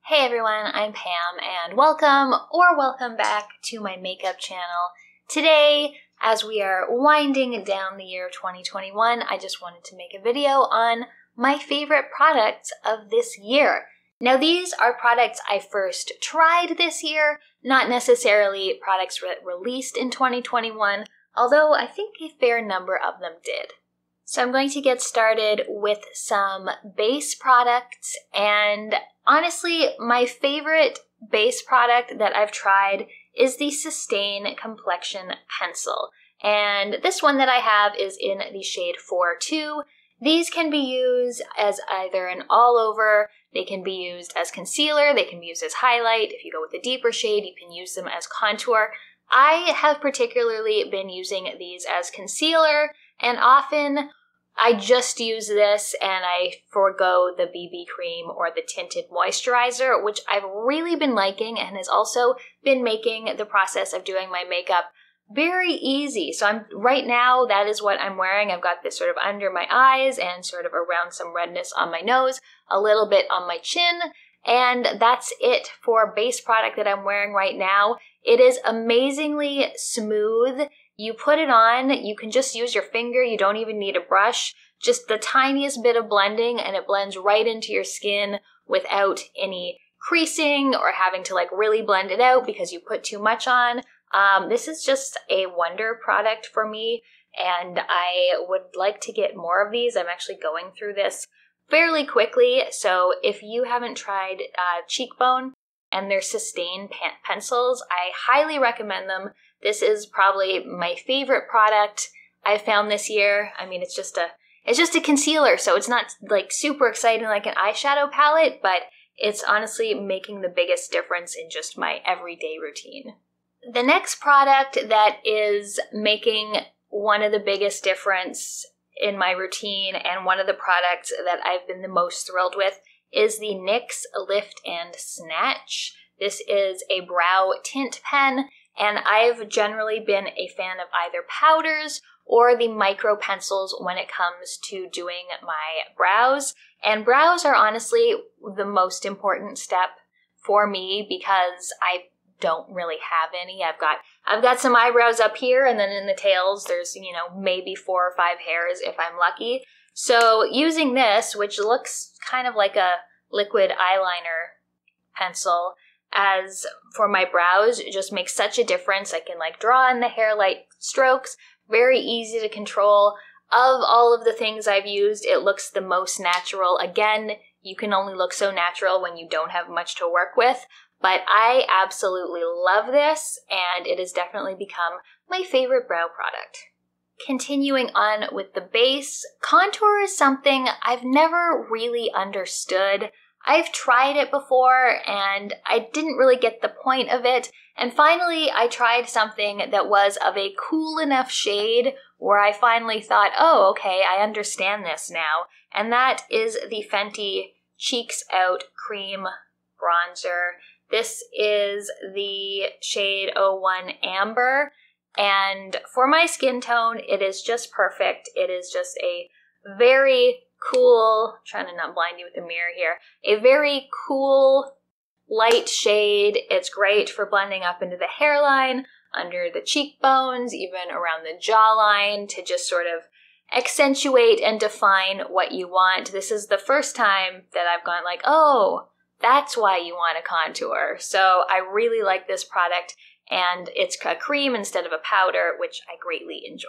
Hey everyone, I'm Pam and welcome back to my makeup channel. Today, as we are winding down the year 2021, I just wanted to make a video on my favorite products of this year. Now these are products I first tried this year, not necessarily products released in 2021, although I think a fair number of them did. So I'm going to get started with some base products, and honestly, my favorite base product that I've tried is the Sustain Complexion Pencil. And this one that I have is in the shade 4-2. These can be used as either an all-over, they can be used as concealer, they can be used as highlight. If you go with a deeper shade, you can use them as contour. I have particularly been using these as concealer, and often I just use this and I forego the BB cream or the tinted moisturizer, which I've really been liking and has also been making the process of doing my makeup very easy. So right now, that is what I'm wearing. I've got this sort of under my eyes and sort of around some redness on my nose, a little bit on my chin, and that's it for base product that I'm wearing right now. It is amazingly smooth. You put it on, you can just use your finger, you don't even need a brush, just the tiniest bit of blending and it blends right into your skin without any creasing or having to really blend it out because you put too much on. This is just a wonder product for me, and I would like to get more of these. I'm actually going through this fairly quickly, so if you haven't tried Cheekbone and their Sustain pencils, I highly recommend them. This is probably my favorite product I've found this year. I mean, it's just a concealer, so it's not super exciting like an eyeshadow palette, but it's honestly making the biggest difference in just my everyday routine. The next product that is making one of the biggest difference in my routine and one of the products that I've been the most thrilled with is the NYX Lift and Snatch. This is a brow tint pen, and I've generally been a fan of either powders or the micro pencils when it comes to doing my brows. And brows are honestly the most important step for me because I don't really have any. I've got some eyebrows up here, and then in the tails there's, maybe 4 or 5 hairs if I'm lucky. So using this, which looks kind of like a liquid eyeliner pencil, as for my brows, it just makes such a difference. I can draw in the hair light strokes, very easy to control. Of all of the things I've used, it looks the most natural. Again, you can only look so natural when you don't have much to work with, but I absolutely love this, and it has definitely become my favorite brow product. Continuing on with the base, contour is something I've never really understood. I've tried it before and I didn't really get the point of it, and finally I tried something that was of a cool enough shade where I finally thought, oh, okay, I understand this now, and that is the Fenty Cheeks Out Cream Bronzer. This is the shade 01 Amber, and for my skin tone, it is just perfect. It is just a very cool, trying to not blind you with the mirror here, a very cool light shade. It's great for blending up into the hairline, under the cheekbones, even around the jawline to just sort of accentuate and define what you want. This is the first time that I've gone oh, that's why you want a contour. So I really like this product, and it's a cream instead of a powder, which I greatly enjoy.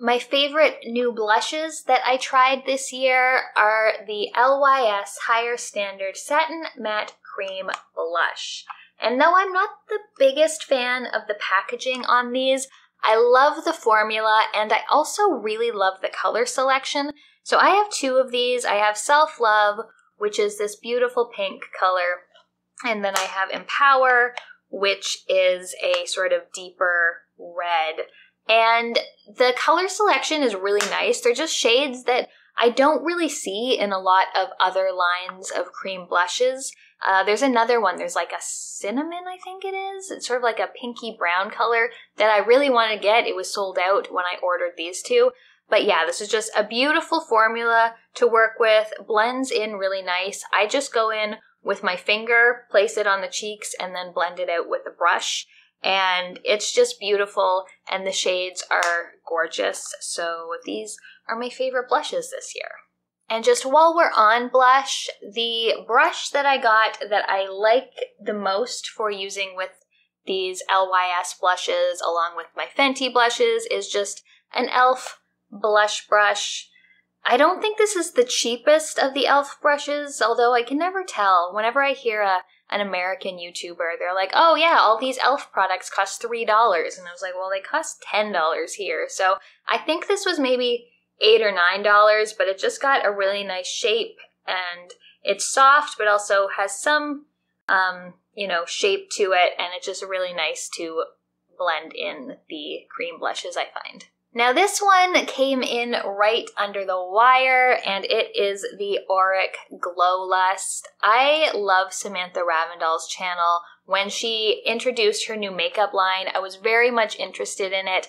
My favorite new blushes that I tried this year are the LYS Higher Standard Satin Matte Cream Blush. And though I'm not the biggest fan of the packaging on these, I love the formula, and I also really love the color selection. So I have 2 of these. I have Self Love, which is this beautiful pink color, and then I have Empower, which is a sort of deeper red. And the color selection is really nice. They're just shades that I don't really see in a lot of other lines of cream blushes. There's another one. There's a cinnamon, I think it is. It's sort of like a pinky brown color that I really want to get. It was sold out when I ordered these 2. But yeah, this is just a beautiful formula to work with, blends in really nice. I just go in with my finger, place it on the cheeks, and then blend it out with a brush. And it's just beautiful, and the shades are gorgeous. So these are my favorite blushes this year. And just while we're on blush, the brush that I got that I like the most for using with these LYS blushes along with my Fenty blushes is just an e.l.f. blush brush. I don't think this is the cheapest of the e.l.f. brushes, although I can never tell. Whenever I hear an American YouTuber, they're like, oh yeah, all these e.l.f. products cost $3. And I was like, well, they cost $10 here. So I think this was maybe $8 or $9, but it just got a really nice shape, and it's soft, but also has some, shape to it, and it's just really nice to blend in the cream blushes, I find. Now this one came in right under the wire, and it is the AURIC Glow Lust. I love Samantha Ravindal's channel. When she introduced her new makeup line, I was very much interested in it,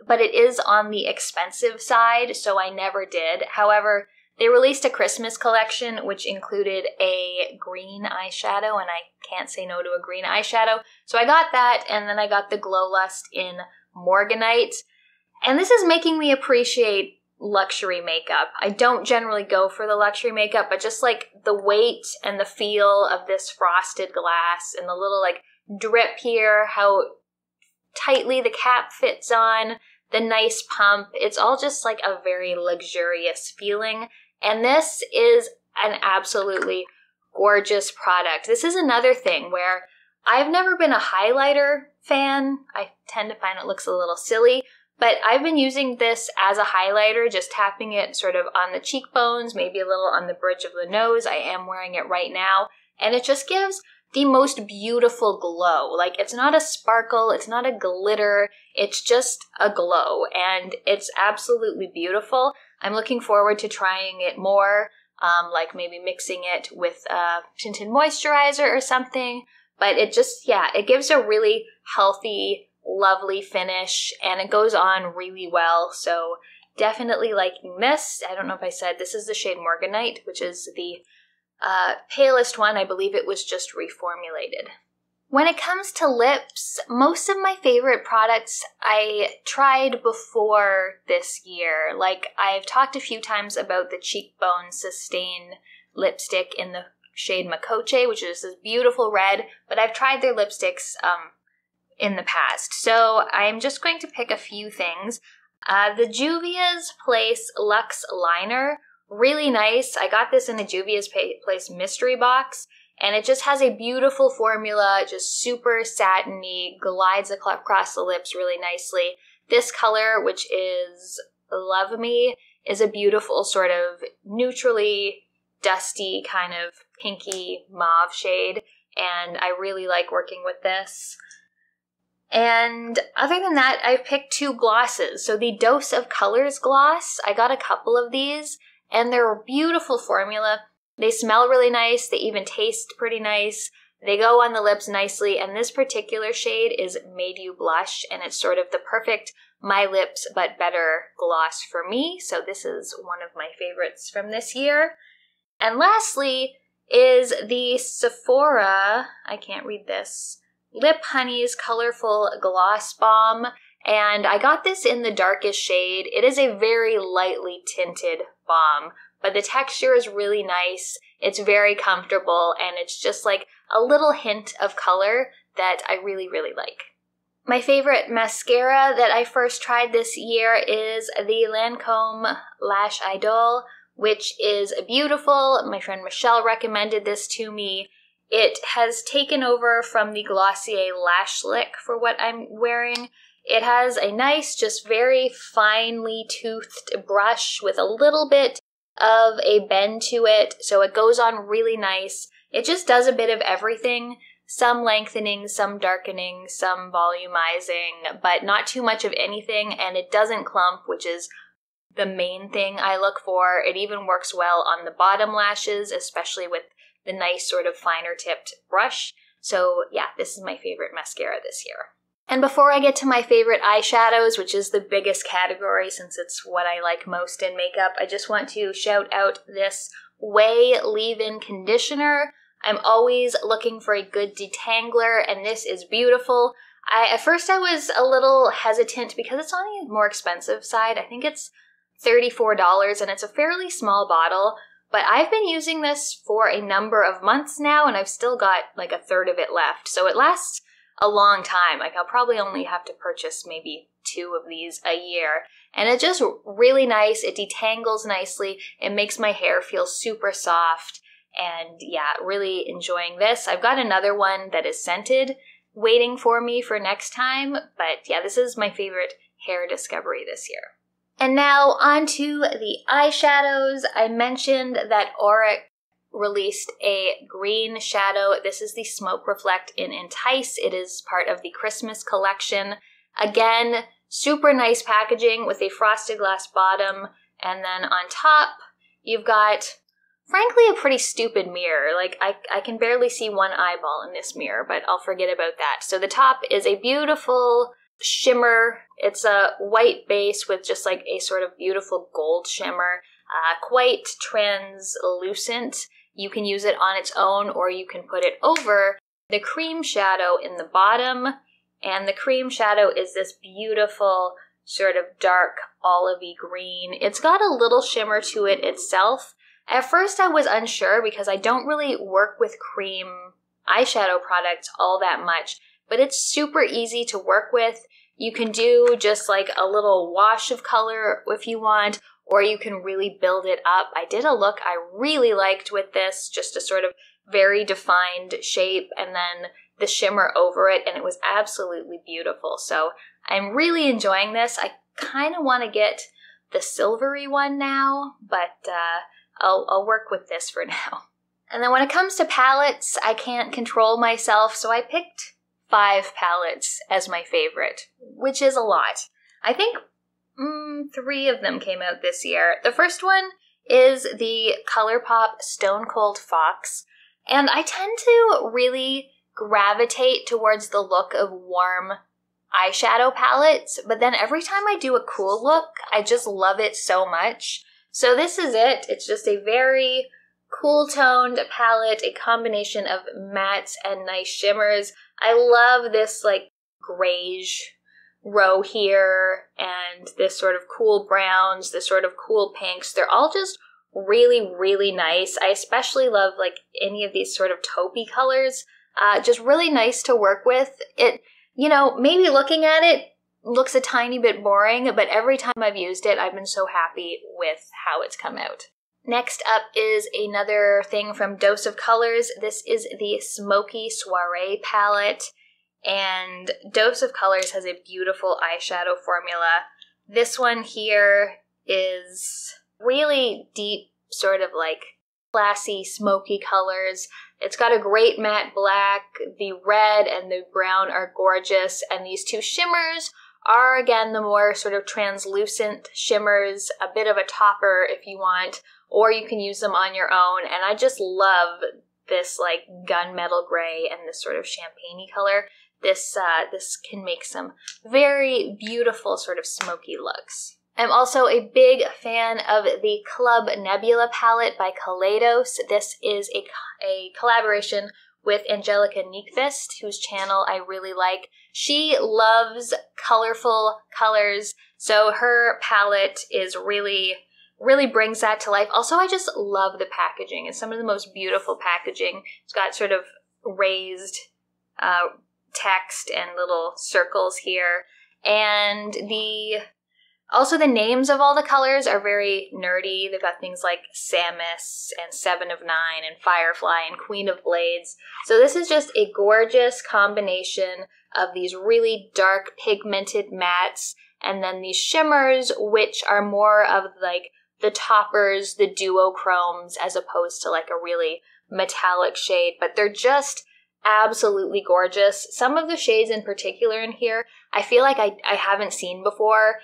but it is on the expensive side, so I never did. However, they released a Christmas collection, which included a green eyeshadow, and I can't say no to a green eyeshadow. So I got that, and then I got the Glow Lust in Morganite. And this is making me appreciate luxury makeup. I don't generally go for the luxury makeup, but just like the weight and the feel of this frosted glass and the little like drip here, how tightly the cap fits on, the nice pump, it's all just like a very luxurious feeling. And this is an absolutely gorgeous product. This is another thing where I've never been a highlighter fan. I tend to find it looks a little silly, but I've been using this as a highlighter, just tapping it sort of on the cheekbones, maybe a little on the bridge of the nose. I am wearing it right now, and it just gives the most beautiful glow. Like, it's not a sparkle, it's not a glitter, it's just a glow, and it's absolutely beautiful. I'm looking forward to trying it more, like maybe mixing it with a tinted moisturizer or something, but it just, yeah, it gives a really healthy, lovely finish, and it goes on really well, so definitely liking this. I don't know if I said, this is the shade Morganite, which is the palest one. I believe it was just reformulated. When it comes to lips, most of my favorite products I tried before this year. Like, I've talked a few times about the Cheekbone Sustain lipstick in the shade Makoche, which is this beautiful red, but I've tried their lipsticks in the past. So I'm just going to pick a few things. The Juvia's Place Luxe Liner, really nice. I got this in a Juvia's Place mystery box, and it just has a beautiful formula, just super satiny, glides across the lips really nicely. This color, which is Love Me, is a beautiful sort of neutrally dusty kind of pinky mauve shade, and I really like working with this. And other than that, I've picked two glosses. So the Dose of Colors gloss, I got a couple of these, and they're a beautiful formula. They smell really nice. They even taste pretty nice. They go on the lips nicely, and this particular shade is Made You Blush, and it's sort of the perfect My Lips But Better gloss for me. So this is one of my favorites from this year. And lastly is the Sephora, I can't read this, Lip Honey's Colorful Gloss Balm, and I got this in the darkest shade. It is a very lightly tinted balm, but the texture is really nice. It's very comfortable, and it's just like a little hint of color that I really, really like. My favorite mascara that I first tried this year is the Lancome Lash Idol, which is beautiful. My friend Michelle recommended this to me. It has taken over from the Glossier Lash Lick for what I'm wearing. It has a nice, just very finely toothed brush with a little bit of a bend to it, so it goes on really nice. It just does a bit of everything. Some lengthening, some darkening, some volumizing, but not too much of anything, and it doesn't clump, which is the main thing I look for. It even works well on the bottom lashes, especially with the nice sort of finer tipped brush. So yeah, this is my favorite mascara this year. And before I get to my favorite eyeshadows, which is the biggest category since it's what I like most in makeup, I just want to shout out this Ouai Leave-in conditioner. I'm always looking for a good detangler, and this is beautiful. At first I was a little hesitant because it's on the more expensive side. I think it's $34 and it's a fairly small bottle, but I've been using this for a number of months now and I've still got like a third of it left. So it lasts a long time. Like I'll probably only have to purchase maybe 2 of these a year. And it's just really nice. It detangles nicely. It makes my hair feel super soft. And yeah, really enjoying this. I've got another one that is scented waiting for me for next time. But yeah, this is my favorite hair discovery this year. And now on to the eyeshadows. I mentioned that AURIC released a green shadow. This is the Smoke Reflect in Entice. It is part of the Christmas collection. Again, super nice packaging with a frosted glass bottom. And then on top, you've got, frankly, a pretty stupid mirror. Like, I can barely see one eyeball in this mirror, but I'll forget about that. So the top is a beautiful shimmer. It's a white base with just like a sort of beautiful gold shimmer, quite translucent. You can use it on its own or you can put it over the cream shadow in the bottom. And the cream shadow is this beautiful sort of dark olivey green. It's got a little shimmer to it itself. At first I was unsure because I don't really work with cream eyeshadow products all that much, but it's super easy to work with. You can do just like a little wash of color if you want, or you can really build it up. I did a look I really liked with this, just a sort of very defined shape and then the shimmer over it, and it was absolutely beautiful. So I'm really enjoying this. I kind of want to get the silvery one now, but I'll work with this for now. And then when it comes to palettes, I can't control myself, so I picked 5 palettes as my favorite, which is a lot. I think 3 of them came out this year. The first one is the ColourPop Stone Cold Fox, and I tend to really gravitate towards the look of warm eyeshadow palettes, but then every time I do a cool look, I just love it so much. So this is it. It's just a very cool toned palette, a combination of mattes and nice shimmers. I love this like grayish row here and this sort of cool browns, this sort of cool pinks. They're all just really, really nice. I especially love like any of these sort of taupey colors. Just really nice to work with. It, you know, maybe looking at it looks a tiny bit boring, but every time I've used it, I've been so happy with how it's come out. Next up is another thing from Dose of Colors. This is the Smokey Soiree palette, and Dose of Colors has a beautiful eyeshadow formula. This one here is really deep, sort of like classy, smoky colors. It's got a great matte black. The red and the brown are gorgeous, and these 2 shimmers are, again, the more sort of translucent shimmers, a bit of a topper if you want, or you can use them on your own. And I just love this like gunmetal gray and this sort of champagne-y color. This can make some very beautiful sort of smoky looks. I'm also a big fan of the Club Nebula palette by Kaleidos. This is a collaboration with Angelica Nyqvist, whose channel I really like. She loves colorful colors, so her palette is really brings that to life. Also, I just love the packaging. It's some of the most beautiful packaging. It's got sort of raised text and little circles here. And also the names of all the colors are very nerdy. They've got things like Samus and 7 of 9 and Firefly and Queen of Blades. So this is just a gorgeous combination of these really dark pigmented mattes and then these shimmers, which are more of like the toppers, the duochromes, as opposed to like a really metallic shade. But they're just absolutely gorgeous. Some of the shades in particular in here, I feel like I haven't seen before.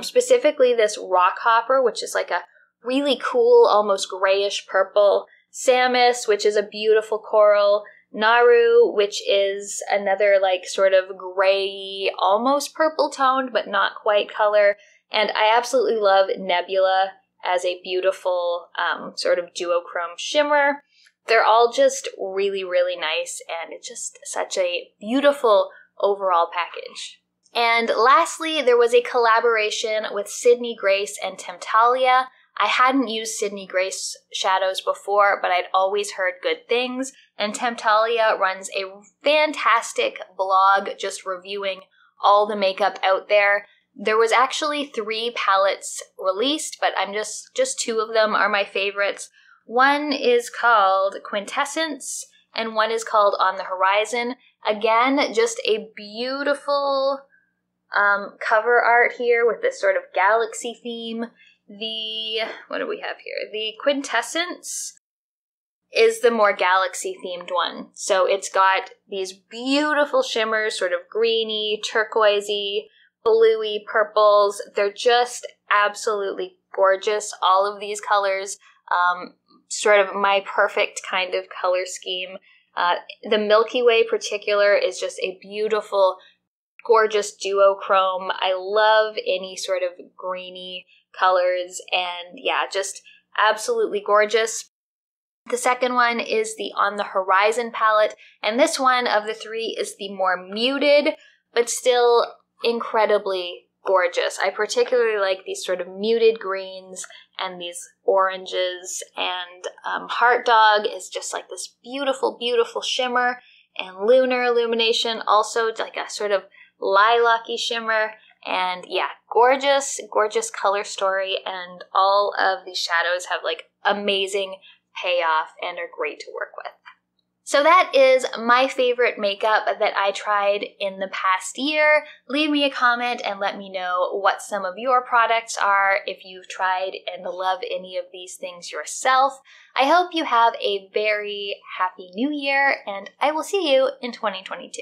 Specifically this Rock Hopper, which is like a really cool, almost grayish purple. Samus, which is a beautiful coral. Naru, which is another like sort of gray, almost purple toned, but not quite color. And I absolutely love Nebula as a beautiful sort of duochrome shimmer. They're all just really, really nice, and it's just such a beautiful overall package. And lastly, there was a collaboration with Sydney Grace and Temptalia. I hadn't used Sydney Grace shadows before, but I'd always heard good things, and Temptalia runs a fantastic blog just reviewing all the makeup out there. There was actually 3 palettes released, but I'm just 2 of them are my favorites. One is called Quintessence, and one is called On the Horizon. Again, just a beautiful cover art here with this sort of galaxy theme. What do we have here? The Quintessence is the more galaxy themed one. So it's got these beautiful shimmers, sort of greeny, turquoisey, bluey purples. They're just absolutely gorgeous. All of these colors, sort of my perfect kind of color scheme. The Milky Way particular is just a beautiful, gorgeous duochrome. I love any sort of greeny colors, and yeah, just absolutely gorgeous. The second one is the On the Horizon palette, and this one of the 3 is the more muted, but still incredibly gorgeous. I particularly like these sort of muted greens and these oranges, and Heart Dog is just like this beautiful, beautiful shimmer, and Lunar Illumination also like a sort of lilac-y shimmer. And yeah, gorgeous, gorgeous color story, and all of these shadows have like amazing payoff and are great to work with. So that is my favorite makeup that I tried in the past year. Leave me a comment and let me know what some of your products are, if you've tried and love any of these things yourself. I hope you have a very happy new year, and I will see you in 2022.